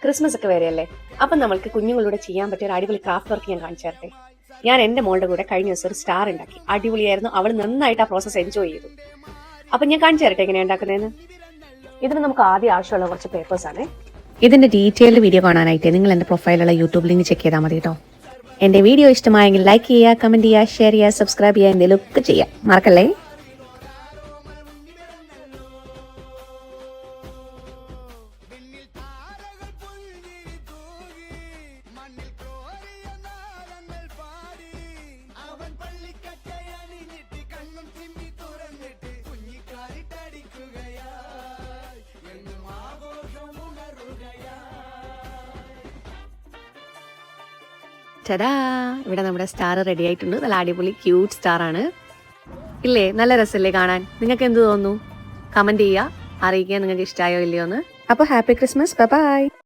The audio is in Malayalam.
ക്രിസ്മസ് ഒക്കെ വരെയല്ലേ, അപ്പം നമ്മൾക്ക് കുഞ്ഞുങ്ങളൂടെ ചെയ്യാൻ പറ്റിയ ഒരു അടിപൊളി ക്രാഫ്റ്റ് വർക്ക് ഞാൻ കാണിച്ചു തരട്ടെ. ഞാൻ എൻ്റെ മോളുടെ കൂടെ കഴിഞ്ഞ ദിവസം ഒരു സ്റ്റാർ ഉണ്ടാക്കി. അടിപൊളിയായിരുന്നു. അവൾ നന്നായിട്ട് ആ പ്രോസസ്സ് എൻജോയ് ചെയ്തു. അപ്പം ഞാൻ കാണിച്ചു തരട്ടെ എങ്ങനെയാണ് ഉണ്ടാക്കുന്നതെന്ന്. ഇതിന് നമുക്ക് ആദ്യം ആവശ്യമുള്ള കുറച്ച് പേപ്പേഴ്സ് ആണ്. ഇതിന്റെ ഡീറ്റെയിൽഡ് വീഡിയോ കാണാനായിട്ട് നിങ്ങൾ എൻ്റെ പ്രൊഫൈലുള്ള യൂട്യൂബ് ലിങ്ക് ചെക്ക് ചെയ്താൽ മതി കേട്ടോ. എൻ്റെ വീഡിയോ ഇഷ്ടമായെങ്കിൽ ലൈക്ക് ചെയ്യുക, കമന്റ് ചെയ്യുക, ഷെയർ ചെയ്യുക, സബ്സ്ക്രൈബ് ചെയ്യുക, എന്തെങ്കിലും ഒക്കെ ചെയ്യാം, മറക്കല്ലേ. ചടാ, ഇവിടെ നമ്മുടെ സ്റ്റാർ റെഡി ആയിട്ടുണ്ട്. നല്ല അടിപൊളി ക്യൂട്ട് സ്റ്റാർ ആണ് ഇല്ലേ? നല്ല രസമല്ലേ കാണാൻ? നിങ്ങൾക്ക് എന്ത് തോന്നുന്നു? കമന്റ് ചെയ്യുക, അറിയിക്കുക നിങ്ങൾക്ക് ഇഷ്ടമായോ ഇല്ലയോ എന്ന്. അപ്പോൾ ഹാപ്പി ക്രിസ്മസ്, ബൈ ബൈ.